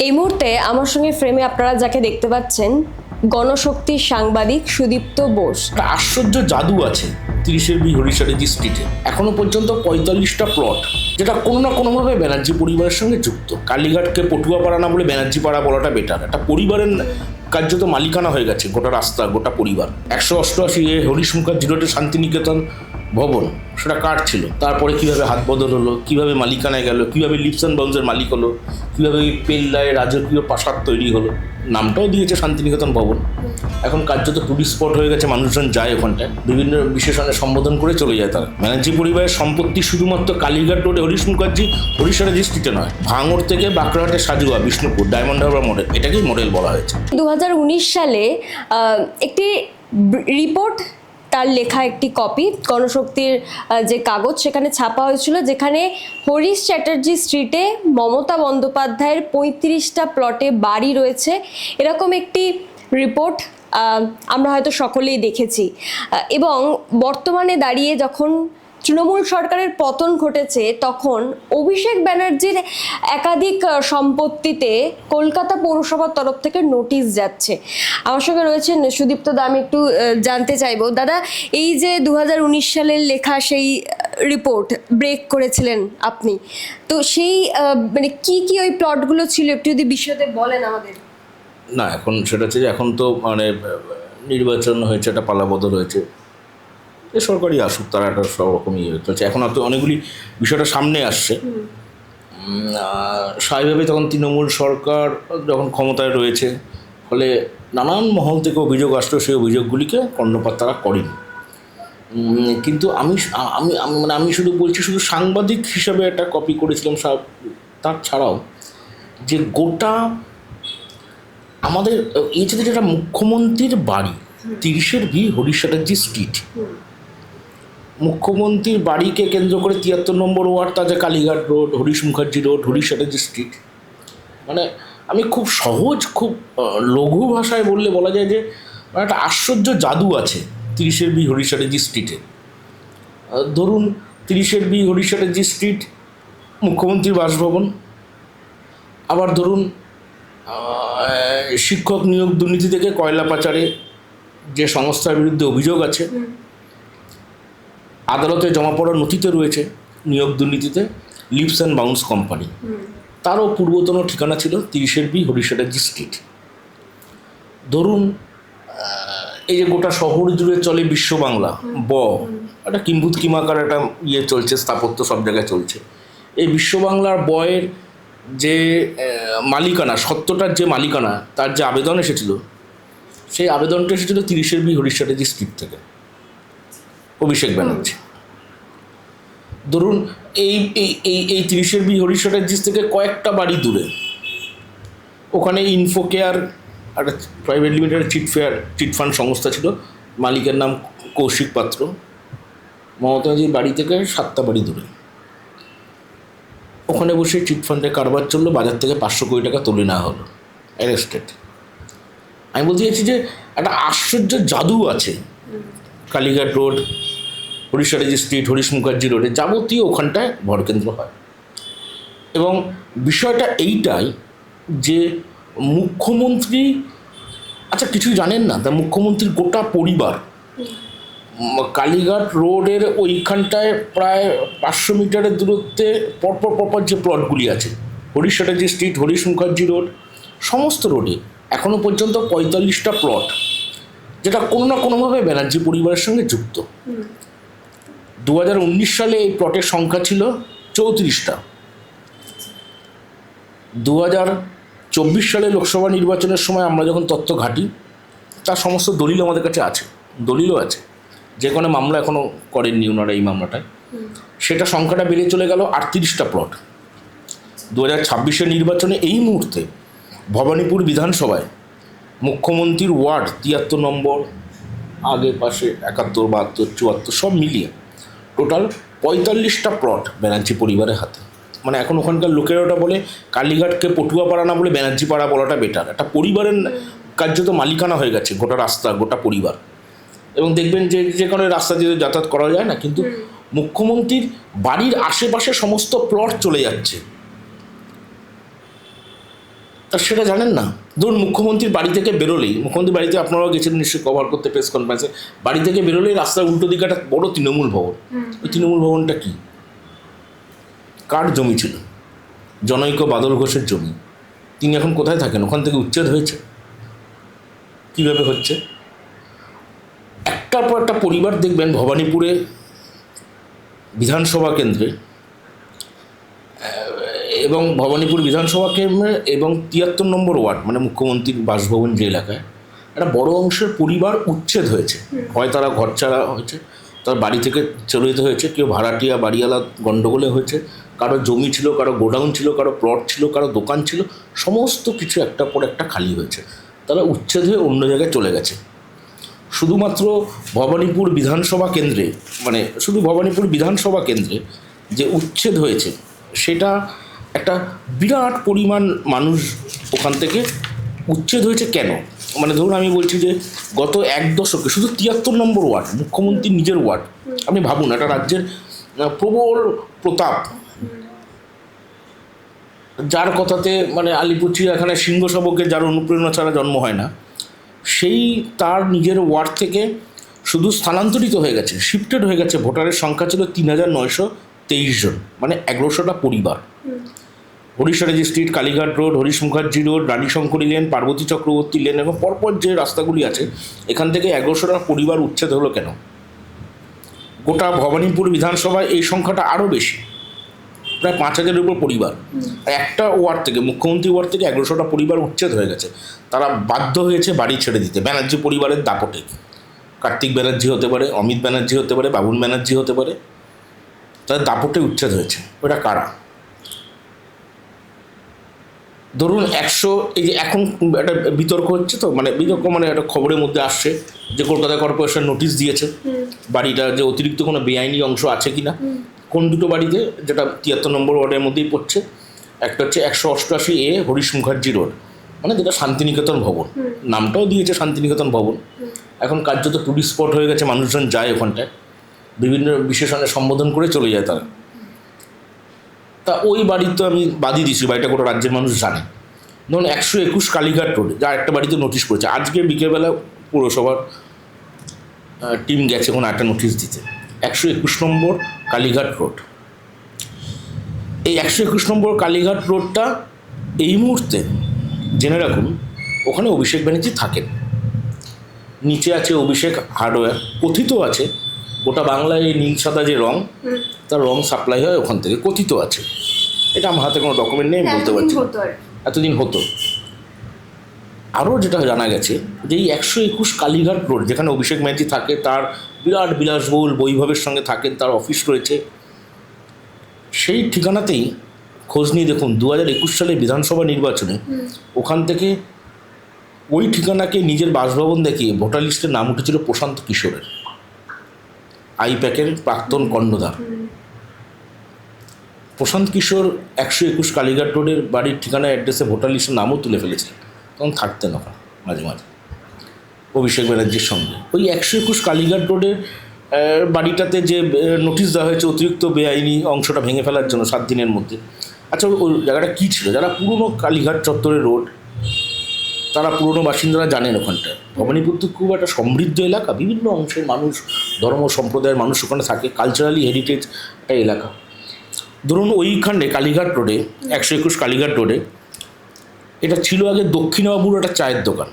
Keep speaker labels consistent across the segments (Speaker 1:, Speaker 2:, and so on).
Speaker 1: এই মুহূর্তে আমার সঙ্গে ফ্রেমে আপনারা যাকে দেখতে পাচ্ছেন গণশক্তির সাংবাদিক সুদীপ্ত বোস।
Speaker 2: একটা আশ্চর্য জাদু আছে 30 বি হরিশারেজি স্ট্রিটে। এখনো পর্যন্ত 45টা প্লট, যেটা কোনো না কোনোভাবে ব্যানার্জি পরিবারের সঙ্গে যুক্ত। কালীঘাটকে পটুয়াপাড়া না বলে ব্যানার্জি পাড়া বলাটা বেটার। একটা পরিবারের কার্যত মালিকানা হয়ে গেছে গোটা রাস্তা, গোটা পরিবার। 188 হরিশ মুখার্জি রোডে শান্তিনিকেতন ভবন, সেটা কার ছিল? তারপরে কিভাবে হাত বদল হলো, কিভাবে মালিকানায় গেল, কিভাবে লিপস অ্যান্ড বাউন্সের মালিক হলো, কিভাবে পেল্লায় রাজকীয় প্রাসাদ তৈরি হলো। নামটাও দিয়েছে শান্তিনিকেতন ভবন। এখন কার্যত টুরিস্ট স্পট হয়ে গেছে, মানুষজন যায় ওখানটায়, বিভিন্ন বিশেষণে সম্বোধন করে চলে যায় তারা। ব্যানার্জি পরিবারের সম্পত্তি শুধুমাত্র কালীঘাট রোডে হরিশ মুখার্জি হরিশারেজি স্ট্রিটে নয়, ভাঙড় থেকে বাঁকড়াহাটে সাজুয়া, বিষ্ণুপুর, ডায়মন্ড হারবার মডেল, এটাকেই মডেল বলা হয়েছে।
Speaker 1: 2019 সালে একটি রিপোর্ট, তার লেখা একটি কপি গণশক্তির যে কাগজ, সেখানে ছাপা হয়েছিল, যেখানে হরিশ চ্যাটার্জি স্ট্রিটে মমতা বন্দ্যোপাধ্যায়ের 35টা প্লটে বাড়ি রয়েছে, এরকম একটি রিপোর্ট আমরা হয়তো সকলেই দেখেছি। এবং বর্তমানে দাঁড়িয়ে যখন তৃণমূল সরকারের পতন ঘটেছে, তখন অভিষেক ব্যানার্জির একাধিক সম্পত্তিতে কলকাতা পৌরসভার তরফ থেকে নোটিশ যাচ্ছে। আমার সঙ্গে রয়েছেন সুদীপ্ত দা। আমি একটু জানতে চাইবো দাদা, এই যে 2019 সালের লেখা সেই রিপোর্ট ব্রেক করেছিলেন আপনি, তো সেই মানে কি কি ওই প্লটগুলো ছিল একটু যদি বিশদে বলেন আমাদের।
Speaker 2: না, এখন সেটা হচ্ছে যে এখন তো মানে নির্বাচন হয়েছে, একটা পালাবদল হয়েছে, যে সরকারি আসুক, তারা একটা সব রকমই চলছে। এখন তো অনেকগুলি বিষয়টা সামনে আসছে। স্বাভাবিকভাবে তখন তৃণমূল সরকার যখন ক্ষমতায় রয়েছে, ফলে নানান মহল থেকে অভিযোগ আসলো, সেই অভিযোগগুলিকে কর্ণপাত তারা করেনি। কিন্তু আমি আমি আমি- মানে আমি শুধু বলছি, শুধু সাংবাদিক হিসাবে একটা কপি করেছিলাম, তার ছাড়াও যে গোটা আমাদের এই যেটা মুখ্যমন্ত্রীর বাড়ি 30 বি হরিশ চ্যাটার্জি স্ট্রিট, মুখ্যমন্ত্রীর বাড়িকে কেন্দ্র করে 73 নম্বর ওয়ার্ড, তাতে Kalighat road, Harish Mukherjee road, Harish Chatterjee street. মানে আমি খুব সহজ, খুব লঘু ভাষায় বললে বলা যায় যে একটা আশ্চর্য জাদু আছে 30 বি হরিশ চ্যাটার্জি স্ট্রিটে। ধরুন 30 বি হরিশ চ্যাটার্জি স্ট্রিট মুখ্যমন্ত্রীর বাসভবন। আবার ধরুন শিক্ষক নিয়োগ দুর্নীতি থেকে কয়লা পাচারে যে সংস্থার বিরুদ্ধে অভিযোগ আছে, আদালতে জমা পড়ার নথিতে রয়েছে নিয়োগ দুর্নীতিতে লিপস অ্যান্ড বাউন্স কোম্পানি, তারও পূর্বতন ঠিকানা ছিল 30 বি হরিশ চ্যাটার্জি স্ট্রিট। ধরুন এই যে গোটা শহর জুড়ে চলে বিশ্ব বাংলা একটা কিম্ভূত কিমাকার একটা চলছে, স্থাপত্য সব জায়গায় চলছে। এই বিশ্ব বাংলার বয়ের যে মালিকানা, সত্যটার যে মালিকানা, তার যে আবেদন এসেছিল, সেই আবেদনটা এসেছিল 30 বি হরিশ চ্যাটার্জি স্ট্রিট থেকে, অভিষেক ব্যানার্জি। ধরুন এই এই এই এই 30 বি হরিশ চ্যাটার্জি থেকে কয়েকটা বাড়ি দূরে, ওখানে ইনফোকেয়ার একটা প্রাইভেট লিমিটেড চিট ফান্ড সংস্থা ছিল, মালিকের নাম কৌশিক পাত্র। মমতা ব্যানার্জির বাড়ি থেকে 7টা বাড়ি দূরে, ওখানে বসে চিট ফান্ডে কারবার চললো, বাজার থেকে 500 কোটি টাকা তুলে নেওয়া হলো, অ্যারেস্টেড। আমি বলতে চাইছি যে একটা আশ্চর্য জাদু আছে কালীঘাট রোড, হরিশ চ্যাটার্জি স্ট্রিট, হরিশ মুখার্জি রোডে, যাবতীয় ওখানটায় ভরকেন্দ্র হয়। এবং বিষয়টা এইটাই যে মুখ্যমন্ত্রী, আচ্ছা কিছুই জানেন না, তা মুখ্যমন্ত্রীর গোটা পরিবার কালীঘাট রোডের ওইখানটায় প্রায় 500 মিটারের দূরত্বে পরপর যে প্লটগুলি আছে, হরিশ চ্যাটার্জি স্ট্রিট, হরিশ মুখার্জি রোড, সমস্ত রোডে এখনও পর্যন্ত 45টা প্লট, যেটা কোনো না কোনোভাবে ব্যানার্জি পরিবারের সঙ্গে যুক্ত। 2019 সালে এই প্লটের সংখ্যা ছিল 34টা। 2024 সালে লোকসভা নির্বাচনের সময় আমরা যখন তথ্য ঘাঁটি, তার সমস্ত দলিল আমাদের কাছে আছে, দলিলও আছে, যে কোনো মামলা এখনও করেননি ওনারা এই মামলাটায়। সেটা সংখ্যাটা বেড়ে চলে গেল 38টা প্লট। 2026 নির্বাচনে এই মুহূর্তে ভবানীপুর বিধানসভায় মুখ্যমন্ত্রীর ওয়ার্ড 73 নম্বর, আগে পাশে 71, 72, 74 সব মিলিয়ে টোটাল 45টা প্লট ব্যানার্জি পরিবারের হাতে। মানে এখন ওখানকার লোকেরা ওটা বলে কালীঘাটকে পটুয়াপাড়া না বলে ব্যানার্জি পাড়া বলাটা বেটার। একটা পরিবারের কার্যত মালিকানা হয়ে গেছে গোটা রাস্তা, গোটা পরিবার। এবং দেখবেন যে কোনো রাস্তা দিয়ে যাতায়াত করা যায় না, কিন্তু মুখ্যমন্ত্রীর বাড়ির আশেপাশে সমস্ত প্লট চলে যাচ্ছে। তা সেটা জানেন না। ধরুন মুখ্যমন্ত্রীর বাড়ি থেকে বেরোলেই, মুখ্যমন্ত্রীর বাড়িতে আপনারাও গেছেন নিশ্চয়ই কভার করতে প্রেস কনফারেন্সে, বাড়ি থেকে বেরোলেই রাস্তার উল্টো দিকে একটা বড় তৃণমূল ভবন। ওই তৃণমূল ভবনটা কি, কার জমি ছিল? জনৈক বাদল ঘোষের জমি। তিনি এখন কোথায় থাকেন? ওখান থেকে উচ্ছেদ হয়েছে। কীভাবে হচ্ছে? একটার পর একটা পরিবার দেখবেন ভবানীপুরে বিধানসভা কেন্দ্রে এবং ভবানীপুর বিধানসভা কেন্দ্রে এবং ৭৩ নম্বর ওয়ার্ড মানে মুখ্যমন্ত্রীর বাসভবন যে এলাকায় একটা বড় অংশের পরিবার উচ্ছেদ হয়েছে। হয় তারা ঘর ছাড়া হয়েছে, তার বাড়ি থেকে চলে যেতে হয়েছে, কেউ ভাড়াটিয়া বাড়িওয়ালা গণ্ডগোলে হয়েছে, কারো জমি ছিল, কারো গোডাউন ছিল, কারো প্লট ছিল, কারো দোকান ছিল, সমস্ত কিছু একটার পর একটা খালি হয়েছে। তারা উচ্ছেদ হয়ে অন্য জায়গায় চলে গেছে। শুধুমাত্র ভবানীপুর বিধানসভা কেন্দ্রে, মানে শুধু ভবানীপুর বিধানসভা কেন্দ্রে যে উচ্ছেদ হয়েছে সেটা একটা বিরাট পরিমাণ মানুষ ওখান থেকে উচ্ছেদ হয়েছে। কেন? মানে ধরুন আমি বলছি যে গত এক দশকে শুধু ৭৩ নম্বর ওয়ার্ড, মুখ্যমন্ত্রীর নিজের ওয়ার্ড, আপনি ভাবুন একটা রাজ্যের প্রবল প্রতাপ, যার কথাতে মানে আলিপুর চিড়িয়াখানায় সিংহ শাবকের যার অনুপ্রেরণা ছাড়া জন্ম হয় না, সেই তার নিজের ওয়ার্ড থেকে শুধু স্থানান্তরিত হয়ে গেছে, শিফটেড হয়ে গেছে। ভোটারের সংখ্যা ছিল ৩,৯২৩ জন, মানে ১১০০টা পরিবার। হরিশরাজি street, Kalighat road, Harish Mukherjee road, Rani Shankari lane, Parbati Chakraborty lane এবং পরপর যে রাস্তাগুলি আছে এখান থেকে ১১০০টা পরিবার উচ্ছেদ হলো কেন? গোটা ভবানীপুর বিধানসভায় এই সংখ্যাটা আরও বেশি, প্রায় ৫,০০০-এর উপর পরিবার। একটা ওয়ার্ড থেকে, মুখ্যমন্ত্রী ওয়ার্ড থেকে ১১০০টা পরিবার উচ্ছেদ হয়ে গেছে। তারা বাধ্য হয়েছে বাড়ি ছেড়ে দিতে ব্যানার্জি পরিবারের দাপটে। কার্তিক ব্যানার্জি হতে পারে, অমিত ব্যানার্জি হতে পারে, বাবুল ব্যানার্জি হতে পারে, তাদের দাপটে উচ্ছেদ হয়েছে। ওটা কারা? ধরুন ১০০, এই যে এখন একটা বিতর্ক হচ্ছে, তো মানে বিতর্ক মানে একটা খবরের মধ্যে আসছে যে কলকাতা কর্পোরেশন নোটিশ দিয়েছে বাড়িটা যে অতিরিক্ত কোনো বেআইনি অংশ আছে কি না। কোন দুটো বাড়িতে? যেটা ৭৩ নম্বর ওয়ার্ডের মধ্যেই পড়ছে। একটা হচ্ছে ১৮৮ হরিশ মুখার্জি রোড, মানে যেটা শান্তিনিকেতন ভবন, নামটাও দিয়েছে শান্তিনিকেতন ভবন। এখন কার্যত টুরিস্ট স্পট হয়ে গেছে, মানুষজন যায় ওখানটায়, বিভিন্ন বিশেষণে সম্বোধন করে চলে যায় তারা। তা ওই বাড়ি তো আমি বাদই দিয়েছি, বাড়িটা গোটা রাজ্যের মানুষ জানে। ধরুন ১২১ কালীঘাট রোড, যা একটা বাড়িতে নোটিশ করেছে, আজকে বিকেলবেলা পৌরসভার টিম গেছে কোনো একটা নোটিশ দিতে। ১২১ নম্বর কালীঘাট রোড, এই ১২১ নম্বর কালীঘাট রোডটা এই মুহূর্তে জেনে রাখুন ওখানে অভিষেক ব্যানার্জি থাকেন। নিচে আছে অভিষেক হার্ডওয়্যার, কথিত আছে গোটা বাংলায় এই নীল সাদা যে রং, তার রং সাপ্লাই হয় ওখান থেকে, কথিত আছে। এটা আমার হাতে কোনো ডকুমেন্ট নেই, আমি বলতে পারছি এতদিন হতো। আরও যেটা জানা গেছে যে এই ১২১ কালীঘাট রোড যেখানে অভিষেক ব্যানার্জি থাকে, তার বিরাট বিলাসবহুল বৈভবের সঙ্গে থাকেন, তার অফিস রয়েছে, সেই ঠিকানাতেই খোঁজ নিয়ে দেখুন ২০২১ সালে বিধানসভা নির্বাচনে ওখান থেকে ওই ঠিকানাকে নিজের বাসভবন দেখিয়ে ভোটার লিস্টের নাম উঠেছিল প্রশান্ত কিশোরের, আইপ্যাকের প্রাক্তন কর্ণধার। প্রশান্ত কিশোর ১২১ কালীঘাট রোডের বাড়ির ঠিকানা অ্যাড্রেসে ভোটার লিস্টের নামও তুলে ফেলেছিলেন, তখন থাকতেন ওখানে মাঝে মাঝে অভিষেক ব্যানার্জির সঙ্গে। ওই ১২১ কালীঘাট রোডের বাড়িটাতে যে নোটিশ দেওয়া হয়েছে অতিরিক্ত বেআইনি অংশটা ভেঙে ফেলার জন্য ৭ দিনের মধ্যে, আচ্ছা ওই জায়গাটা কী ছিল? যারা পুরনো কালীঘাট চত্বরের রোড, তারা পুরনো বাসিন্দারা জানেন ওখানটায় ভবানীপুর তো খুব একটা সমৃদ্ধ এলাকা, বিভিন্ন অংশের মানুষ, ধর্ম সম্প্রদায়ের মানুষ ওখানে থাকে, কালচারালি হেরিটেজ একটা এলাকা। ধরুন ওইখানে কালীঘাট রোডে ১২১ কালীঘাট রোডে এটা ছিল আগে দক্ষিণবাবুর একটা চায়ের দোকান,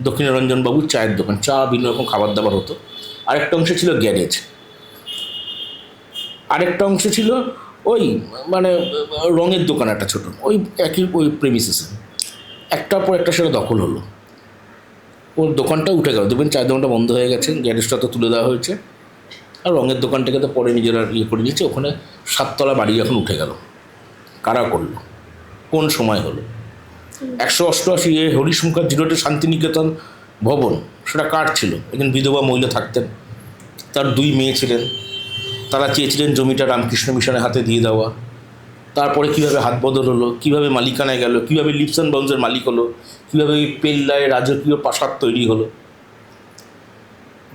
Speaker 2: দক্ষিণরঞ্জনবাবুর চায়ের দোকান, চা বিভিন্ন রকম খাবার দাবার হতো। আরেকটা অংশে ছিল গ্যারেজ, আরেকটা অংশে ছিল ওই মানে রঙের দোকান একটা ছোটো, ওই একই ওই প্রেমিসেসে। একটার পর একটা সেটা দখল হলো, ওর দোকানটা উঠে গেল, দেখবেন চায়ের দোকানটা বন্ধ হয়ে গেছে, গ্যারেজটা তো তুলে দেওয়া হয়েছে, আর রঙের দোকানটাকে তো পরে নিজেরা ইয়ে করে দিয়েছে। ওখানে ৭ তলা বাড়ি এখন উঠে গেল, কারা করলো, কোন সময় হলো? ১৮৮ হরিশ মুখার্জি রোডের শান্তিনিকেতন ভবন, সেটা কার ছিল? একজন বিধবা মহিলা থাকতেন, তার 2 মেয়ে ছিলেন, তারা চেয়েছিলেন জমিটা রামকৃষ্ণ মিশনের হাতে দিয়ে দেওয়া। তারপরে কীভাবে হাত বদল হলো, কীভাবে মালিকানায় গেল, কীভাবে লিপস অ্যান্ড বাউন্সের মালিক হলো, কীভাবে ওই পেল্লায় রাজকীয় প্রাসাদ তৈরি হলো,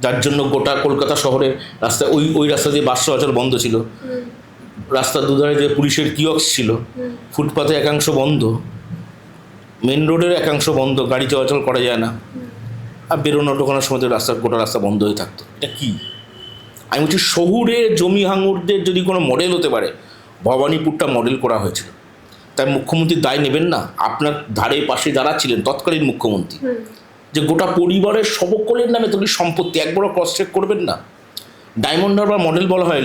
Speaker 2: যার জন্য গোটা কলকাতা শহরে রাস্তায় ওই রাস্তা দিয়ে বাস চলাচল বন্ধ ছিল, রাস্তার দুধারে যে পুলিশের কিয়স্ক ছিল, ফুটপাতে একাংশ বন্ধ, মেন রোডের একাংশ বন্ধ, গাড়ি চলাচল করা যায় না, আর বেরোনো ঢোকানোর সময় গোটা রাস্তা বন্ধ হয়ে থাকতো। এটা কি? আমি বলছি শহুরে জমি হাঙুরদের যদি কোনো মডেল হতে পারে, ভবানীপুরটা মডেল করা হয়েছিল। তাই মুখ্যমন্ত্রী দায় নেবেন না? আপনার ধারে পাশে যারা ছিলেন তৎকালীন মুখ্যমন্ত্রী, যে গোটা পরিবারের সকলের নামে তৈরি সম্পত্তি একবারও ক্রস চেক করবেন না? ডায়মন্ড হারবার মডেল বলা হয়,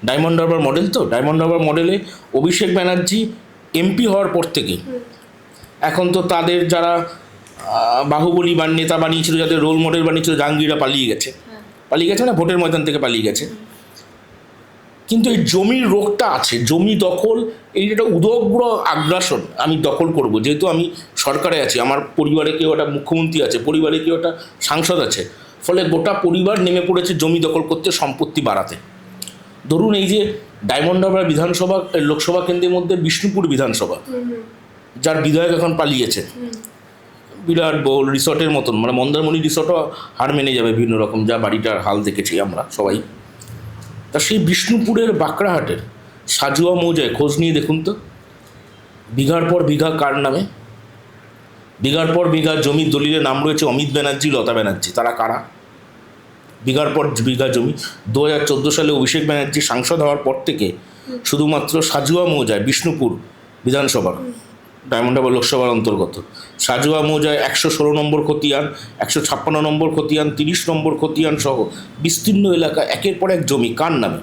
Speaker 2: ডায়মন্ড হারবার মডেল তো, ডায়মন্ড হারবার মডেলে অভিষেক ব্যানার্জি এমপি হওয়ার পর থেকে এখন তো তাদের যারা বাহুবলী নেতা বানিয়েছিল, যাদের রোল মডেল বানিয়েছিল, জাহাঙ্গীররা পালিয়ে গেছে না, ভোটের ময়দান থেকে পালিয়ে গেছে। কিন্তু এই জমির রোগটা আছে, জমি দখল, এই একটা উদগ্র আগ্রাসন। আমি দখল করব, যেহেতু আমি সরকারে আছি, আমার পরিবারে কেউ একটা মুখ্যমন্ত্রী আছে, পরিবারে কেউ একটা সাংসদ আছে, ফলে গোটা পরিবার নেমে পড়েছে জমি দখল করতে, সম্পত্তি বাড়াতে। ধরুন এই যে ডায়মন্ড হারবার বিধানসভা লোকসভা কেন্দ্রের মধ্যে বিষ্ণুপুর বিধানসভা, যার বিধায়ক এখন পালিয়েছে, বিরাট বহুল রিসর্টের মতন, মানে মন্দারমণি রিসর্টও হার মেনে যাবে বিভিন্ন রকম, যা বাড়িটার হাল দেখেছি আমরা সবাই। তা সেই বিষ্ণুপুরের বাঁকড়াহাটের সাজুয়া মৌজায় খোঁজ নিয়ে দেখুন তো, বিঘার পর বিঘা কার নামে? বিঘার পর বিঘা জমির দলিলে নাম রয়েছে অমিত ব্যানার্জি, লতা ব্যানার্জি। তারা কারা? বিঘার পর বিঘা জমি 2014 সালে অভিষেক ব্যানার্জি সাংসদ হওয়ার পর থেকে শুধুমাত্র সাজুয়া মৌজায়, বিষ্ণুপুর বিধানসভার ডায়মন্ড হারবার লোকসভার অন্তর্গত সাজুয়া মৌজায় 116 নম্বর খতিয়ান, 156 নম্বর খতিয়ান, 30 নম্বর খতিয়ান সহ বিস্তীর্ণ এলাকা একের পর এক জমি কার নামে?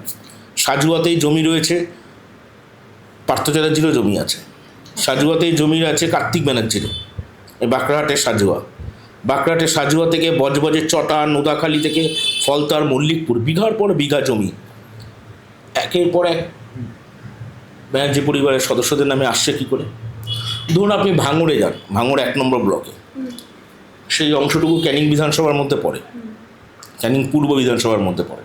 Speaker 2: সাজুয়াতেই জমি রয়েছে, পার্থ চ্যাটার্জিরও জমি আছে, সাজুয়াতেই জমি আছে কার্তিক ব্যানার্জিরও। এই বাঁকড়াহাটের সাজুয়া থেকে বজবজের চটা, নোদাখালী থেকে ফলতার, মল্লিকপুর, বিঘার পর বিঘা জমি একের পর এক ব্যানার্জি পরিবারের সদস্যদের নামে আসছে কী করে? ধরুন আপনি ভাঙড়ে যান, ভাঙড় 1 নম্বর ব্লকে, সেই অংশটুকু ক্যানিং বিধানসভার মধ্যে পড়ে, ক্যানিং পূর্ব বিধানসভার মধ্যে পড়ে।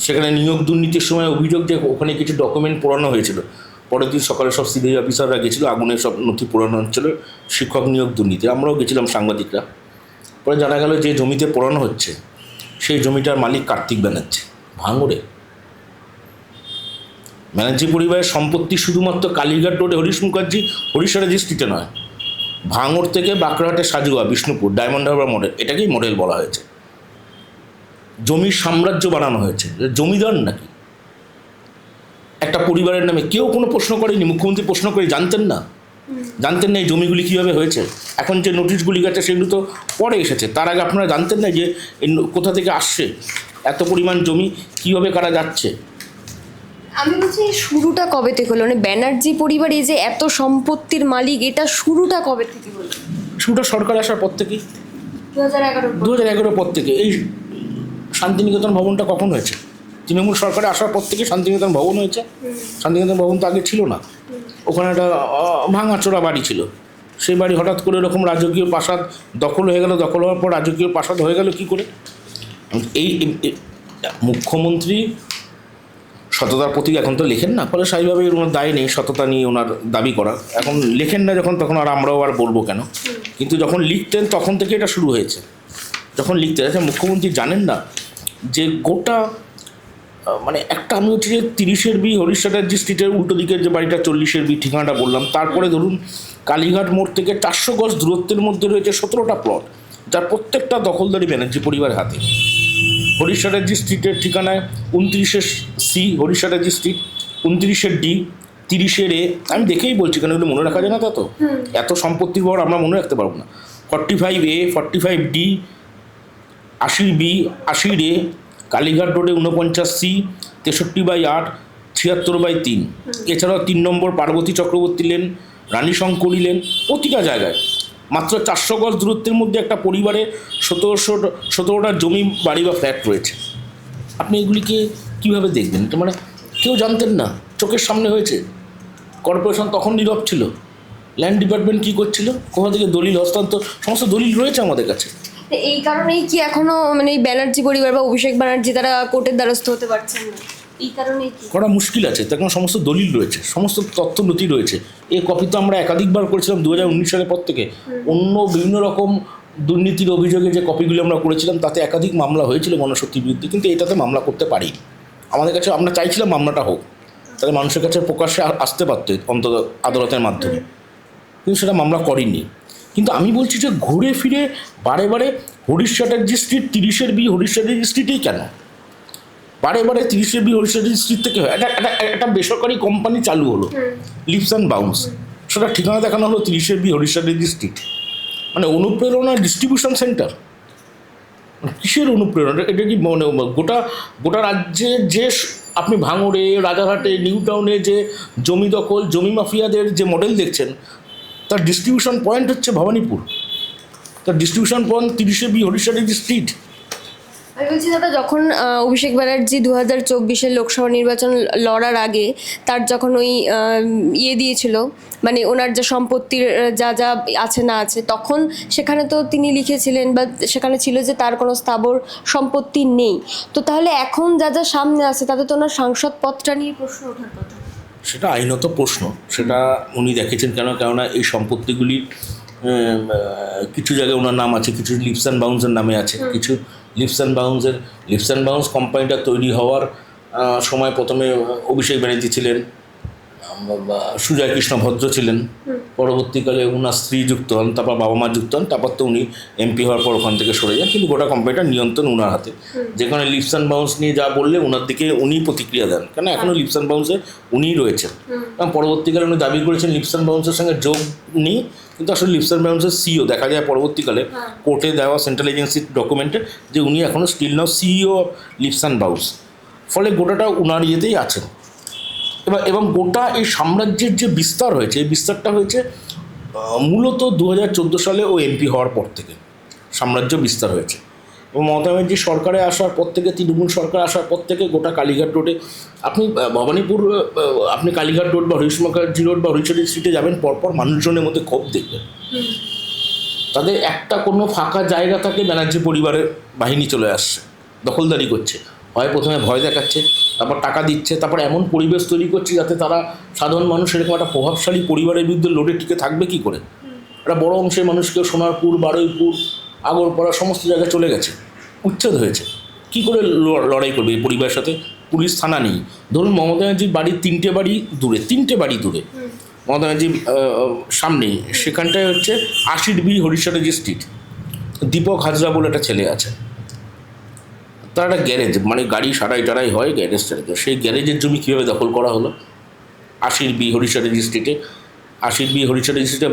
Speaker 2: সেখানে নিয়োগ দুর্নীতির সময় অভিযোগ যে ওখানে কিছু ডকুমেন্ট পোড়ানো হয়েছিল, পরের দিন সকালে সব সিবিআই অফিসাররা গেছিলো, আগুনের সব নথি পোড়ানো হচ্ছিলো, শিক্ষক নিয়োগ দুর্নীতি। আমরাও গেছিলাম সাংবাদিকরা। পরে জানা গেল যে জমিতে পোড়ানো হচ্ছে সেই জমিটার মালিক কার্তিক ব্যানার্জি। ভাঙড়ে ব্যানার্জি পরিবারের সম্পত্তি শুধুমাত্র কালীঘাট রোডে হরিশ মুখার্জি হরিশারা ডিস্ট্রিক্টে নয়, ভাঙড় থেকে বাঁকড়াহাটে সাজুয়া, বিষ্ণুপুর, ডায়মন্ড হারবার মডেল, এটাকেই মডেল বলা হয়েছে। জমির সাম্রাজ্য বানানো হয়েছে। জমিদার নাকি একটা পরিবারের নামে? কেউ কোনো প্রশ্ন করেনি, মুখ্যমন্ত্রী প্রশ্ন করে জানতেন না এই জমিগুলি কীভাবে হয়েছে? এখন যে নোটিশগুলি গেছে সেগুলো তো পরে এসেছে, তার আগে আপনারা জানতেন না যে কোথা থেকে আসছে এত পরিমাণ জমি, কীভাবে কারা যাচ্ছে?
Speaker 1: আমি বলছি শুরুটা কবে থেকে হলো? মানে ব্যানার্জি পরিবার এই যে এত সম্পত্তির মালিক, এটা শুরুটা কবে থেকে হলো?
Speaker 2: শুরুটা সরকার আসার পর থেকেই,
Speaker 1: 2011
Speaker 2: পর থেকে। এই শান্তিনিকেতন ভবনটা কখন হয়েছে? তৃণমূল সরকারে আসার পর থেকে শান্তিনিকেতন ভবন হয়েছে। শান্তিনিকেতন ভবন তো আগে ছিল না, ওখানে একটা ভাঙাচোরা বাড়ি ছিল। সেই বাড়ি হঠাৎ করে এরকম রাজকীয় প্রাসাদ দখল হয়ে গেল, দখল হওয়ার পর রাজকীয় প্রাসাদ হয়ে গেল কী করে? এই মুখ্যমন্ত্রী সততার প্রতীক এখন তো লেখেন না, ফলে স্বাভাবিকভাবে ওনার দায় নেই সততা নিয়ে ওনার দাবি করা। এখন লেখেন না যখন, তখন আর আমরাও আর বলবো কেন? কিন্তু যখন লিখতেন তখন থেকে এটা শুরু হয়েছে। যখন লিখতে আছে মুখ্যমন্ত্রী জানেন না যে গোটা মানে একটা, আমি হচ্ছে যে 30-এর বি হরিশ চ্যাটার্জি স্ট্রিটের উল্টো দিকের যে বাড়িটা, 40-এর বি ঠিকানাটা বললাম, তারপরে ধরুন কালীঘাট মোড় থেকে 400 গজ দূরত্বের মধ্যে রয়েছে 17টা প্লট, যার প্রত্যেকটা দখলদারি ব্যানার্জি পরিবারের হাতে। হরিশ চ্যাটার্জি স্ট্রিটের ঠিকানায় 29-এর সি হরিশ চ্যাটার্জি স্ট্রিট, 29-এর ডি, 30-এর এ, আমি দেখেই বলছি কেন এগুলো মনে রাখা যায় না, তা তো এত সম্পত্তির বড় আমরা মনে রাখতে পারবো না। 45A, 45D, 80B, 80A, Kalighat রোডে 49C, 63/8, 76/3। এছাড়াও 3 নম্বর পার্বতী চক্রবর্তী লেন, রানী শঙ্করী লেন, প্রতিটা জায়গায় মাত্র 400 গজ দূরত্বের মধ্যে একটা পরিবারে 17টা জমি, বাড়ি বা ফ্ল্যাট রয়েছে। আপনি এগুলিকে কীভাবে দেখবেন? এটা মানে কেউ জানতেন না, চোখের সামনে হয়েছে। কর্পোরেশন তখন নীরব ছিল, ল্যান্ড ডিপার্টমেন্ট কী করছিল, কোথা থেকে দলিল হস্তান্তর, সমস্ত দলিল রয়েছে আমাদের কাছে।
Speaker 1: এই কারণেই কি এখনো মানে ব্যানার্জি পরিবার বা অভিষেক ব্যানার্জি তারা কোর্টের দ্বারস্থ হতে পারছেন না? এই কারণেই কি
Speaker 2: করা মুশকিল আছে? তখন সমস্ত দলিল রয়েছে, সমস্ত তথ্য নথি রয়েছে। এই কপি তো আমরা একাধিকবার করেছিলাম 2019 সালের পর থেকে। অন্য বিভিন্ন রকম দুর্নীতির অভিযোগে যে কপিগুলি আমরা করেছিলাম তাতে একাধিক মামলা হয়েছিল গণশক্তির বিরুদ্ধে, কিন্তু এটাতে মামলা করতে পারি। আমাদের কাছে আমরা চাইছিলাম মামলাটা হোক, তাহলে মানুষের কাছে প্রকাশ্যে আসতে পারত অন্তত আদালতের মাধ্যমে। কিন্তু সেটা মামলা করেনি। কিন্তু আমি বলছি যে ঘুরে ফিরে বারে বারে হরিশ চ্যাটার্জি স্ট্রিট 30-এর বি হরিশ চ্যাটার্জি স্ট্রিটেই কেন? বারে বারে 30-এর বি হরিশ চ্যাটার্জি স্ট্রিট থেকে একটা বেসরকারি কোম্পানি চালু হলো, লিপস অ্যান্ড বাউন্স, সেটা ঠিকানা দেখানো হলো 30-এর বি হরিশ চ্যাটার্জি স্ট্রিট। মানে অনুপ্রেরণা ডিস্ট্রিবিউশন সেন্টার, কিসের অনুপ্রেরণা? এটা কি মানে গোটা গোটা রাজ্যে যে আপনি ভাঙড়ে, রাজারহাটে, নিউ টাউনে যে জমি দখল, জমি মাফিয়াদের যে মডেল দেখছেন, তার ডিস্ট্রিবিউশন পয়েন্ট হচ্ছে ভবানীপুর, তার ডিস্ট্রিবিউশন পয়েন্ট 30-এর বি হরিশ চ্যাটার্জি স্ট্রিট।
Speaker 1: আমি বলছি দাদা, যখন অভিষেক ব্যানার্জি 2024-এর লোকসভা নির্বাচন লড়ার আগে তার যখন ওই দিয়েছিল, মানে ওনার যে সম্পত্তির যা যা আছে না আছে, তখন সেখানে তো তিনি লিখেছিলেন বা সেখানে ছিল যে তার কোনো স্থাবর সম্পত্তি নেই। তো তাহলে এখন যা যা সামনে আছে তাতে তো ওনার সাংসদ পদটা নিয়ে প্রশ্ন ওঠার কথা।
Speaker 2: সেটা আইনত প্রশ্ন, সেটা উনি দেখেছেন কেননা এই সম্পত্তিগুলি কিছু জায়গায় ওনার নাম আছে, কিছু লিপস অ্যান্ড বাউন্সের নামে আছে, কিছু লিপস অ্যান্ড বাউন্স কোম্পানিটা তৈরি হওয়ার সময় প্রথমে অভিষেক ব্যানার্জি ছিলেন, সুজয় কৃষ্ণ ভদ্র ছিলেন, পরবর্তীকালে ওনার স্ত্রী যুক্ত হন, তারপর বাবা মা যুক্ত হন, তারপর তো উনি এমপি হওয়ার পর ওখান থেকে সরে যান, কিন্তু গোটা কোম্পানিটার নিয়ন্ত্রণ ওনার হাতে। যেখানে লিপস অ্যান্ড বাউন্স নিয়ে যা বললে ওনার দিকে উনি প্রতিক্রিয়া দেন, কেন এখনও লিপস অ্যান্ড বাউন্সে উনিই রয়েছেন। কারণ পরবর্তীকালে উনি দাবি করেছেন লিপস অ্যান্ড বাউন্সের সঙ্গে যোগ নেই, কিন্তু আসলে লিপস অ্যান্ড বাউন্সের সিইও দেখা যায় পরবর্তীকালে কোর্টে দেওয়া সেন্ট্রাল এজেন্সির ডকুমেন্টে যে উনি এখনও still now CEO of Leaps and Bounds. ফলে গোটাটা উনার ইয়েতেই আছেন। এবং গোটা এই সাম্রাজ্যের যে বিস্তার হয়েছে, এই বিস্তারটা হয়েছে মূলত 2014 সালে ও এমপি হওয়ার পর থেকে সাম্রাজ্য বিস্তার হয়েছে। এবং মমতা ব্যানার্জি সরকারে আসার পর থেকে, তৃণমূল সরকার আসার পর থেকে গোটা কালীঘাট রোডে আপনি ভবানীপুর, আপনি কালীঘাট রোড বা হরিশ মুখার্জি রোড বা হরিশ চ্যাটার্জি স্ট্রিটে যাবেন, পরপর মানুষজনের মধ্যে ক্ষোভ দেখবেন। তাদের একটা কোনো ফাঁকা জায়গা থাকে, ব্যানার্জি পরিবারের বাহিনী চলে আসছে, দখলদারি করছে, হয় প্রথমে ভয় দেখাচ্ছে, তারপর টাকা দিচ্ছে, তারপর এমন পরিবেশ তৈরি করছে যাতে তারা সাধারণ মানুষ এরকম একটা প্রভাবশালী পরিবারের বিরুদ্ধে লড়ে টিকে থাকবে কী করে। একটা বড় অংশের মানুষকে সোনারপুর, বারুইপুর, আগরপাড়া সমস্ত জায়গায় চলে গেছে, উচ্ছেদ হয়েছে, কী করে লড়াই করবে এই পরিবারের সাথে? পুলিশ থানা নেই। ধরুন মমতা ব্যানার্জির বাড়ির 3টে বাড়ি দূরে, মমতা ব্যানার্জির সামনেই, সেখানটায় হচ্ছে 80 বি হরিশ চ্যাটার্জি স্ট্রিট, দীপক হাজরা বলে একটা ছেলে আছে, তার একটা গ্যারেজ, মানে গাড়ি সারাই টারাই হয়, গ্যারেজ টারেজ, সেই গ্যারেজের জমি কীভাবে দখল করা হলো? 80 বি হরিশ চ্যাটার্জি স্ট্রিটে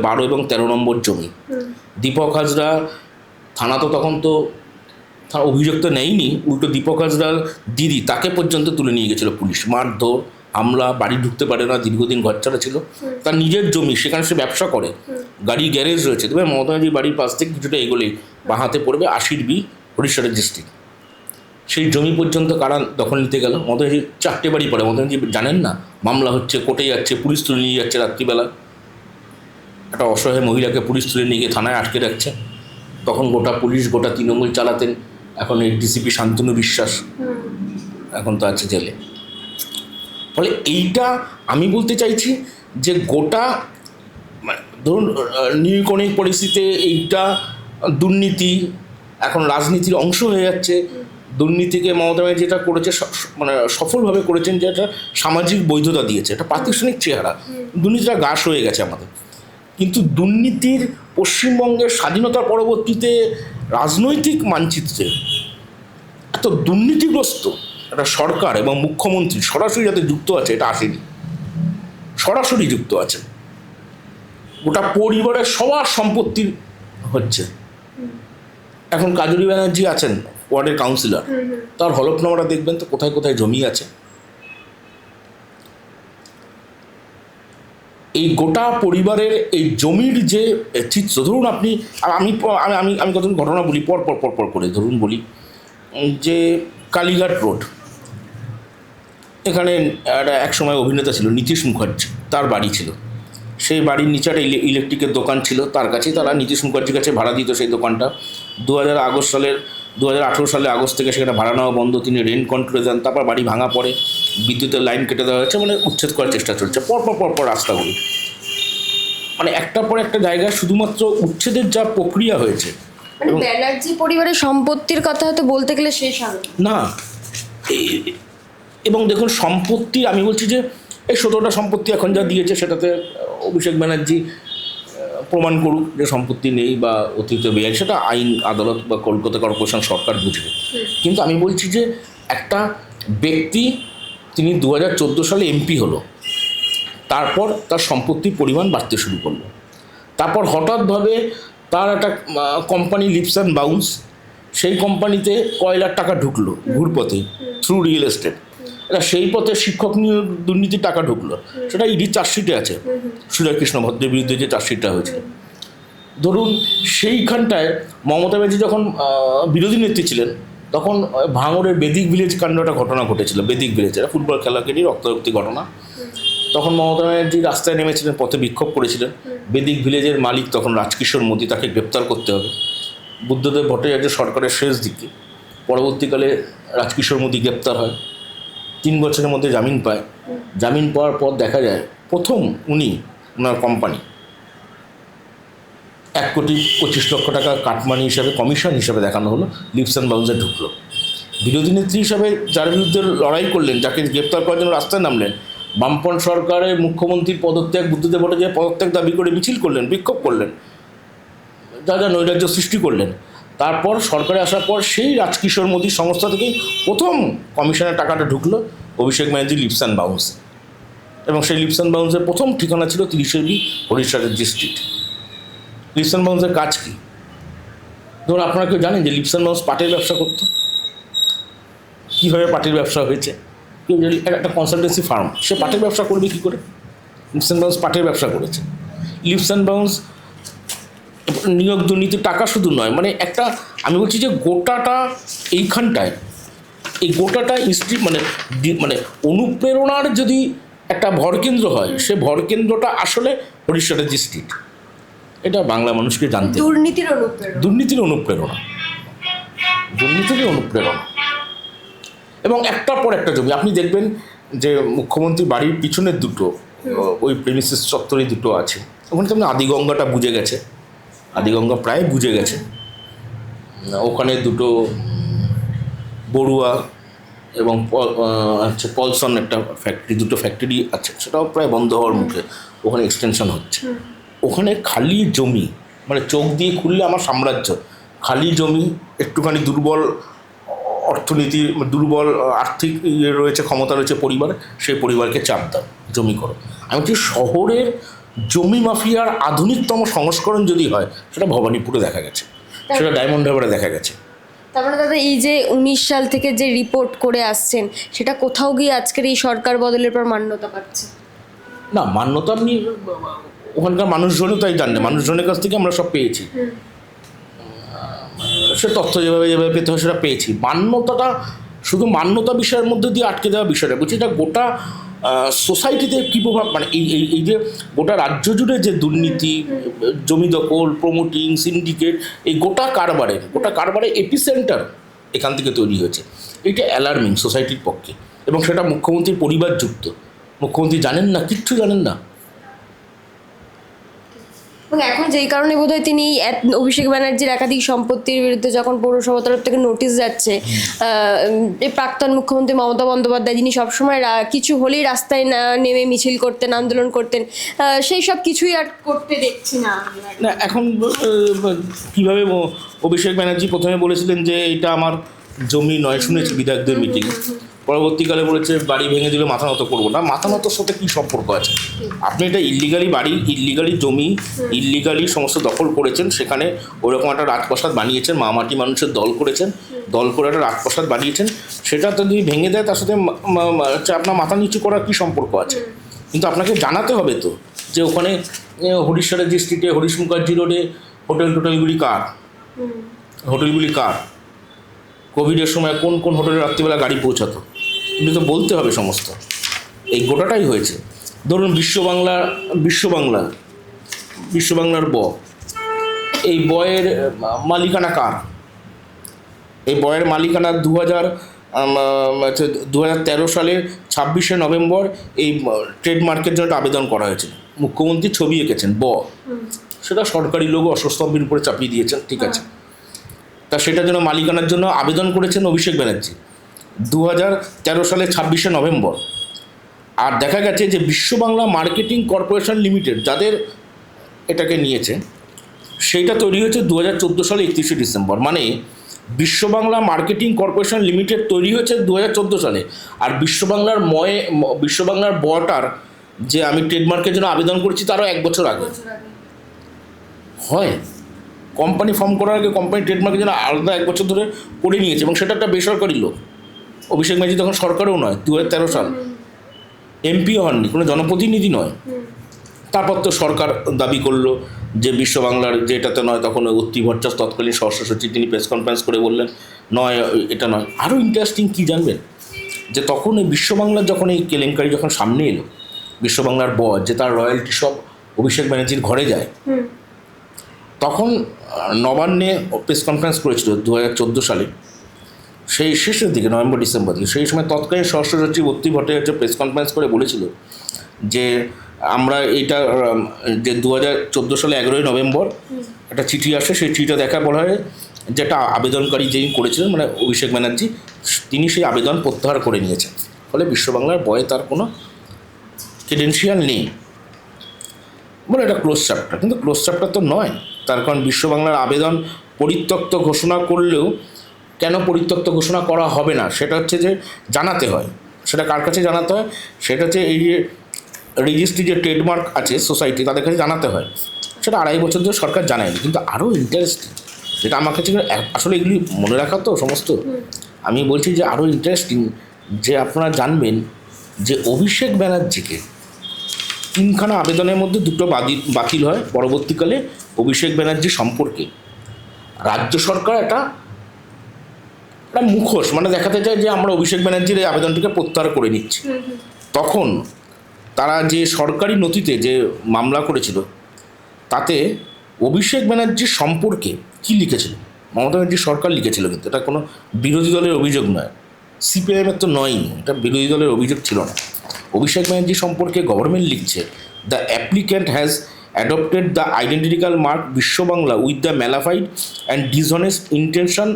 Speaker 2: 12 এবং 13 নম্বর জমি। দীপক হাজরা থানা তো তখন তো অভিযোগ তো নেয়নি, উল্টো দীপক হাজরার দিদি তাকে পর্যন্ত তুলে নিয়ে গেছিলো পুলিশ, মারধর, হামলা, বাড়ি ঢুকতে পারে না, দীর্ঘদিন ঘর ছাড়া ছিল, তার নিজের জমি, সেখানে সে ব্যবসা করে, গাড়ি গ্যারেজ রয়েছে। তবে মমতা ব্যানার্জির বাড়ির পাশ থেকে কিছুটা এগোলেই বাঁ হাতে পড়বে 80 বি হরিশ চ্যাটার্জি স্ট্রিট। সেই জমি পর্যন্ত কারা দখল নিতে গেল? মমতা ব্যানার্জি 4টে বাড়ি পড়ে, মমতা ব্যানার্জি জানেন না? মামলা হচ্ছে, কোর্টে যাচ্ছে, পুলিশ তুলে নিয়ে যাচ্ছে রাত্রিবেলা, একটা অসহায় মহিলাকে পুলিশ তুলে নিয়ে গিয়ে থানায় আটকে রাখছে। তখন গোটা পুলিশ, গোটা তৃণমূল চালাতেন, এখন এই ডিসিপি শান্তনু বিশ্বাস এখন তো আছে জেলে। ফলে এইটা আমি বলতে চাইছি যে গোটা ধরুন নিউকনিক পরিস্থিতিতে এইটা দুর্নীতি এখন রাজনীতির অংশ হয়ে যাচ্ছে। দুর্নীতিকে মমতা ব্যানার্জি যেটা করেছে, মানে সফলভাবে করেছেন, যে একটা সামাজিক বৈধতা দিয়েছে, একটা প্রাতিষ্ঠানিক চেহারা, দুর্নীতিটা গ্রাস হয়ে গেছে আমাদের। কিন্তু দুর্নীতির পশ্চিমবঙ্গের স্বাধীনতা পরবর্তীতে রাজনৈতিক মানচিত্রে এত দুর্নীতিগ্রস্ত একটা সরকার এবং মুখ্যমন্ত্রী সরাসরি যাতে যুক্ত আছে, এটা আসেনি, সরাসরি যুক্ত আছে। গোটা পরিবারের সবার সম্পত্তি হচ্ছে। এখন কাজরি ব্যানার্জি আছেন ওয়ার্ডের কাউন্সিলর, তার হলফনামাটা দেখবেন তো কোথায় কোথায় জমি আছে। এই গোটা পরিবারের এই জমির যে চিত্র, ধরুন আপনি, আমি আমি আমি কতদিন ঘটনা বলি পর করে, ধরুন বলি যে কালীঘাট রোড, এখানে এক সময় অভিনেতা ছিল নীতিশ মুখার্জি, তার বাড়ি ছিল, সেই বাড়ির নিচে একটা ইলেকট্রিকের দোকান ছিল, তার কাছেই তারা নীতিশ মুখার্জির কাছে ভাড়া দিত সেই দোকানটা। 2018 সালে আগস্ট থেকে সেখানে ভাড়া নেওয়া বন্ধ, তিনি রেন্ট কন্ট্রোলে দেন, তারপর বাড়ি ভাঙা পড়ে, বিদ্যুতের লাইন কেটে দেওয়া হয়েছে, মানে উচ্ছেদ করার চেষ্টা চলছে পর রাস্তাগুলি, মানে একটার পর একটা জায়গায় শুধুমাত্র উচ্ছেদের যা প্রক্রিয়া হয়েছে।
Speaker 1: মানে ব্যানার্জি পরিবারের সম্পত্তির কথা হয়তো বলতে গেলে শেষ হবে
Speaker 2: না। এবং দেখুন সম্পত্তি, আমি বলছি যে এই 17টা সম্পত্তি এখন যা দিয়েছে, সেটাতে অভিষেক ব্যানার্জি প্রমাণ করুক যে সম্পত্তি নেই বা অতীতে বেআইনি, সেটা আইন আদালত বা কলকাতা কর্পোরেশন সরকার বুঝবে। কিন্তু আমি বলছি যে একটা ব্যক্তি, তিনি 2014 সালে এমপি হলো, তারপর তার সম্পত্তির পরিমাণ বাড়তে শুরু করলো। তারপর হঠাৎভাবে তার একটা কোম্পানি লিপস অ্যান্ড বাউন্স, সেই কোম্পানিতে কয়লার টাকা ঢুকলো ঘুরপথে থ্রু রিয়েল এস্টেট। এটা সেই পথে শিক্ষক নিয়োগ দুর্নীতির টাকা ঢুকলো, সেটা ইডি চার্জশিটে আছে, সুজয় কৃষ্ণ ভদ্রের বিরুদ্ধে যে চার্জশিটটা হয়েছিল। ধরুন সেইখানটায় মমতা ব্যানার্জি যখন বিরোধী নেত্রী ছিলেন, তখন ভাঙড়ের বেদিক ভিলেজ কাণ্ড একটা ঘটনা ঘটেছিল। বেদিক ভিলেজ, এটা ফুটবল খেলাকে নিয়ে রক্তারক্তি ঘটনা। তখন মমতা ব্যানার্জি রাস্তায় নেমেছিলেন, পথে বিক্ষোভ করেছিলেন। বেদিক ভিলেজের মালিক তখন রাজকিশোর মোদি, তাকে গ্রেপ্তার করতে হবে। বুদ্ধদেব ভট্টাচার্য সরকারের শেষ দিকে, পরবর্তীকালে রাজকিশোর মোদি গ্রেপ্তার হয়, 3 বছরের মধ্যে জামিন পায়। জামিন পাওয়ার পর দেখা যায় প্রথম ওনার কোম্পানি 1,25,00,000 টাকা কাটমানি হিসাবে, কমিশন হিসাবে দেখানো হলো, লিপস অ্যান্ড বাউন্সে ঢুকলো। বিরোধী নেত্রী হিসাবে যার বিরুদ্ধে লড়াই করলেন, যাকে গ্রেপ্তার করার জন্য রাস্তায় নামলেন, বামপন্থ সরকারের মুখ্যমন্ত্রীর পদত্যাগ, বুদ্ধদেব ভট্টাচার্য পদত্যাগ দাবি করে মিছিল করলেন, বিক্ষোভ করলেন, যা যা নৈরাজ্য সৃষ্টি করলেন। তারপর সরকারে আসার পর সেই রাজকিশোর মোদির সংস্থা থেকেই প্রথম কমিশনের টাকাটা ঢুকলো অভিষেক ব্যানার্জি লিপস অ্যান্ড বাউন্সে। এবং সেই লিপস অ্যান্ড বাউন্সের প্রথম ঠিকানা ছিল 30 বি হরিশারের স্ট্রিট। লিপস অ্যান্ড বাউন্সের কাজ কী? ধরুন, আপনারা কেউ জানেন যে লিপস অ্যান্ড বাউন্স পাটের ব্যবসা করতো? কীভাবে পাটের ব্যবসা হয়েছে? কেউ একটা কনসালটেন্সি ফার্ম, সে পাটের ব্যবসা করবে কী করে? লিপস অ্যান্ড বাউন্স পাটের ব্যবসা করেছে। লিপস অ্যান্ড বাউন্স নিয়োগ দুর্নীতির টাকা শুধু নয়, মানে একটা, আমি বলছি যে গোটাটা এইখানটায়, এই গোটাটা মানে অনুপ্রেরণার যদি একটা ভরকেন্দ্র হয়, সে ভরকেন্দ্রটা আসলে হরিশারের স্ট্রিট। এটা বাংলা মানুষকে জানতে,
Speaker 1: দুর্নীতির
Speaker 2: অনুপ্রেরণা। এবং একটার পর একটা জমি আপনি দেখবেন যে মুখ্যমন্ত্রী বাড়ির পিছনের দুটো, ওই প্রেমিসিস চত্বরে দুটো আছে, ওখানে তো আদিগঙ্গাটা বুঝে গেছে, আদিগঙ্গা প্রায় বুঝে গেছে। ওখানে দুটো বড়ুয়া এবং হচ্ছে পলসন একটা ফ্যাক্টরি, দুটো ফ্যাক্টরি আছে, সেটাও প্রায় বন্ধ হওয়ার মুখে, ওখানে এক্সটেনশন হচ্ছে। ওখানে খালি জমি, মানে চোখ দিয়ে খুললে আমার সাম্রাজ্য, খালি জমি, একটুখানি দুর্বল অর্থনীতি, দুর্বল আর্থিক রয়েছে, ক্ষমতা রয়েছে পরিবার, সেই পরিবারকে চাপ দাও, জমি করো। আমি বলছি শহরের জমি মাফিয়ার আধুনিকতম সংস্করণ যদি হয়, সেটা ভবানীপুরে দেখা গেছে, সেটা ডায়মন্ড হারবারে দেখা গেছে।
Speaker 1: তারপরে দাদা, এই যে 19 সাল থেকে যে রিপোর্ট করে আসছেন, সেটা কোথাও গিয়ে আজকের এই সরকার বদলের পর মান্যতা পাচ্ছে
Speaker 2: না? মান্যতা আপনি ওখানকার মানুষজনও তাই জানেন, মানুষজনের কাছ থেকে আমরা সব পেয়েছি, সে তথ্য যেভাবে পেতে হয় সেটা পেয়েছি। মান্যতাটা শুধু মান্যতা বিষয়ের মধ্যে দিয়ে আটকে দেওয়া বিষয়টা বলছি, এটা গোটা সোসাইটিতে কী প্রভাব, মানে এই যে গোটা রাজ্য জুড়ে যে দুর্নীতি, জমি দখল, প্রমোটিং, সিন্ডিকেট, এই গোটা কারবারে এপিসেন্টার এখান থেকে তৈরি হয়েছে। এটা অ্যালার্মিং সোসাইটির পক্ষে, এবং সেটা মুখ্যমন্ত্রীর পরিবার যুক্ত। মুখ্যমন্ত্রী জানেন না, কিচ্ছু জানেন না।
Speaker 1: এবং এখন যেই কারণে বোধহয় তিনি অভিষেক ব্যানার্জির একাধিক সম্পত্তির বিরুদ্ধে যখন পৌরসভা তরফ থেকে নোটিশ যাচ্ছে, প্রাক্তন মুখ্যমন্ত্রী মমতা বন্দ্যোপাধ্যায়, যিনি সবসময় কিছু হলেই রাস্তায় নেমে মিছিল করতেন, আন্দোলন করতেন, সেই সব কিছুই আর করতে দেখছি না।
Speaker 2: এখন কীভাবে অভিষেক ব্যানার্জি প্রথমে বলেছিলেন যে এটা আমার জমি নয়, শুনেছি বিধায়কদের মিটিংয়ে, পরবর্তীকালে বলেছে বাড়ি ভেঙে দিলে মাথা নত করবো না। মাথা নতর সাথে কী সম্পর্ক আছে? আপনি এটা ইল্লিগালি বাড়ি, ইল্লিগালি জমি, ইল্লিগালি সমস্ত দখল করেছেন, সেখানে ওরকম একটা রাজপ্রাসাদ বানিয়েছেন, মাটি মানুষের দল করেছেন, দল করে একটা রাজপ্রাসাদ বানিয়েছেন, সেটা তো যদি ভেঙে দেয় তার সাথে আপনার মাথা নিচু করার কী সম্পর্ক আছে? কিন্তু আপনাকে জানাতে হবে তো যে ওখানে হরিশারের যে স্ট্রিটে, হরিশ মুখার্জি রোডে হোটেলগুলি কার? কোভিডের সময় কোন কোন হোটেলে রাত্রিবেলা গাড়ি পৌঁছাতো? কিন্তু তো বলতে হবে সমস্ত। এই গোটাটাই হয়েছে। ধরুন বিশ্ববাংলার এই বয়ের মালিকানা কার? এই বয়ের মালিকানা 2013 সালের 26শে নভেম্বর এই ট্রেডমার্কের জন্য আবেদন করা হয়েছিল। মুখ্যমন্ত্রী ছবি এঁকেছেন সেটা সরকারি লোগো অশ্বস্তম্ভের উপরে চাপিয়ে দিয়েছেন, ঠিক আছে। তা সেটার জন্য মালিকানার জন্য আবেদন করেছেন অভিষেক ব্যানার্জি 2013 সালের 26শে নভেম্বর। আর দেখা গেছে যে বিশ্ববাংলা মার্কেটিং কর্পোরেশন লিমিটেড, যাদের এটাকে নিয়েছে, সেইটা তৈরি হয়েছে 2014 সালে 31শে ডিসেম্বর। মানে বিশ্ববাংলা মার্কেটিং কর্পোরেশন লিমিটেড তৈরি হয়েছে 2014 সালে, আর বিশ্ববাংলার বটার যে আমি ট্রেডমার্কের জন্য আবেদন করেছি তারও 1 বছর আগে হয়। কোম্পানি ফর্ম করার আগে কোম্পানি ট্রেডমার্কের জন্য আলাদা 1 বছর ধরে করে নিয়েছে, এবং সেটা একটা বেসরকারি লোক। অভিষেক ব্যানার্জি তখন সরকারও নয়, 2013 সাল, এমপিও হননি, কোনো জনপ্রতিনিধি নয়। তারপর তো সরকার দাবি করলো যে বিশ্ববাংলার যে এটাতে নয়, তখন অত্রি ভট্টাচার্য তৎকালীন স্বরাষ্ট্র সচিব তিনি প্রেস কনফারেন্স করে বললেন নয়, এটা নয়। আরও ইন্টারেস্টিং কী জানবেন, যে তখন এই বিশ্ববাংলার যখন এই কেলেঙ্কারি যখন সামনে এলো, বিশ্ববাংলার বর যে তার রয়্যালটি সব অভিষেক ব্যানার্জির ঘরে যায়, তখন নবান্নে প্রেস কনফারেন্স করেছিল 2014 সালে, সেই শেষের দিকে নভেম্বর ডিসেম্বর দিকে। সেই সময় তৎকালীন স্বরাষ্ট্র সচিব অত্রি ভট্টাচার্য প্রেস কনফারেন্স করে বলেছিল যে আমরা এইটা যে 2014 সালে 11ই নভেম্বর একটা চিঠি আসে, সেই চিঠিটা দেখা বলা হয় যেটা আবেদনকারী যিনি করেছিলেন মানে অভিষেক ব্যানার্জি, তিনি সেই আবেদন প্রত্যাহার করে নিয়েছেন। ফলে বিশ্ববাংলার বয়ে তার কোনো ক্রেডেনশিয়াল নেই বলে এটা ক্লোজ চ্যাপ্টার। কিন্তু ক্লোজ চ্যাপ্টার তো নয়, তার কারণ বিশ্ববাংলার আবেদন পরিত্যক্ত ঘোষণা করলেও কেন পরিত্যক্ত ঘোষণা করা হবে না সেটা হচ্ছে যে জানাতে হয়। সেটা কার কাছে জানাতে হয়? সেটা হচ্ছে এই যে রেজিস্ট্রি যে ট্রেডমার্ক আছে সোসাইটি, তাদের কাছে জানাতে হয়। সেটা 2.5 বছর ধরে সরকার জানায়নি। কিন্তু আরও ইন্টারেস্টিং, যেটা আমার কাছে আসলে এগুলি মনে রাখা তো সমস্ত, আমি বলছি যে আরও ইন্টারেস্টিং যে আপনারা জানবেন যে অভিষেক ব্যানার্জিকে 3খানা আবেদনের মধ্যে 2টো বাতিল হয় পরবর্তীকালে। অভিষেক ব্যানার্জি সম্পর্কে রাজ্য সরকার একটা মুখোশ মানে দেখাতে চায় যে আমরা অভিষেক ব্যানার্জির এই আবেদনটিকে প্রত্যাহার করে নিচ্ছি। তখন তারা যে সরকারি নথিতে যে মামলা করেছিল তাতে অভিষেক ব্যানার্জির সম্পর্কে কী লিখেছিল, মমতা ব্যানার্জির সরকার লিখেছিল, কিন্তু এটা কোনো বিরোধী দলের অভিযোগ নয়, সিপিআইএমের তো নয়ই, এটা বিরোধী দলের অভিযোগ ছিল না। অভিষেক ব্যানার্জি সম্পর্কে গভর্নমেন্ট লিখছে, the applicant has adopted the identical mark Biswa Bangla with the malafide and dishonest intention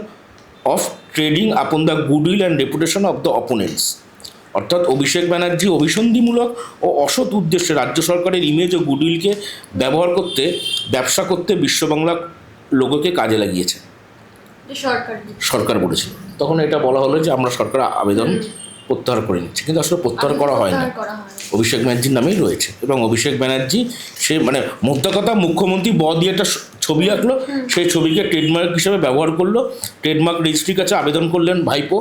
Speaker 2: of trading upon the goodwill and reputation of the opponents. অর্থাৎ অভিষেক ব্যানার্জি অভিসন্ধিমূলক ও অসৎ উদ্দেশ্যে রাজ্য সরকারের ইমেজ ও গুডউইলকে ব্যবসা করতে বিশ্ববাংলা লোগোকে কাজে লাগিয়েছে সরকার বলেছিল। তখন এটা বলা হলো যে আমরা সরকার আবেদন প্রত্যাহার করে নিচ্ছি, কিন্তু আসলে প্রত্যাহার করা হয় না, অভিষেক ব্যানার্জির নামেই রয়েছে। এবং অভিষেক ব্যানার্জি সে মানে মোদ্দা কথা মুখ্যমন্ত্রী দিয়ে একটা ছবি আঁকলো, সেই ছবিকে ট্রেডমার্ক হিসেবে ব্যবহার করলো, ট্রেডমার্ক রেজিস্ট্রির কাছে আবেদন করলেন ভাইপো,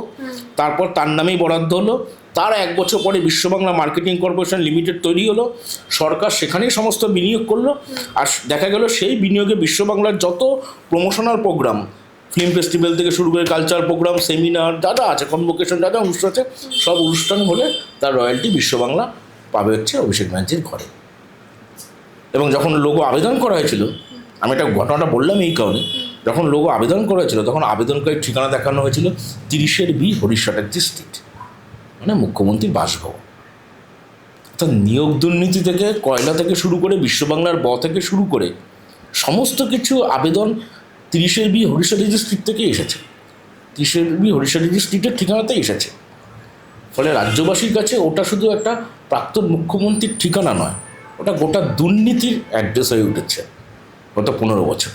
Speaker 2: তারপর তার নামেই বরাদ্দ হলো। তার 1 বছর পরে বিশ্ববাংলা মার্কেটিং কর্পোরেশন লিমিটেড তৈরি হলো, সরকার সেখানেই সমস্ত বিনিয়োগ করলো। আর দেখা গেল সেই বিনিয়োগে বিশ্ববাংলার যত প্রমোশনাল প্রোগ্রাম, ফিল্ম ফেস্টিভ্যাল থেকে শুরু করে কালচার প্রোগ্রাম, সেমিনার যা যা আছে, কনভোকেশন যা যা অনুষ্ঠান আছে, সব অনুষ্ঠান হলে তার রয়্যালটি বিশ্ববাংলা পাবে হচ্ছে অভিষেক ব্যানার্জির ঘরে। এবং যখন লোগো আবেদন করা হয়েছিল, আমি একটা ঘটনাটা বললাম এই কারণে, যখন লোগো আবেদন করা হয়েছিল তখন আবেদনকারীর ঠিকানা দেখানো হয়েছিল 30 B হরিশ চ্যাটার্জি স্ট্রিট, মানে মুখ্যমন্ত্রীর বাসভবন। অর্থাৎ নিয়োগ দুর্নীতি থেকে, কয়লা থেকে শুরু করে, বিশ্ববাংলার থেকে শুরু করে সমস্ত কিছু আবেদন 30 B হরিশ চ্যাটার্জি স্ট্রিট থেকে এসেছে, 30 B হরিশ চ্যাটার্জি স্ট্রিটের ঠিকানাতেই এসেছে। ফলে রাজ্যবাসীর কাছে ওটা শুধু একটা প্রাক্তন মুখ্যমন্ত্রীর ঠিকানা নয়, ওটা গোটা দুর্নীতির অ্যাড্রেস হয়ে উঠেছে গত 15 বছর।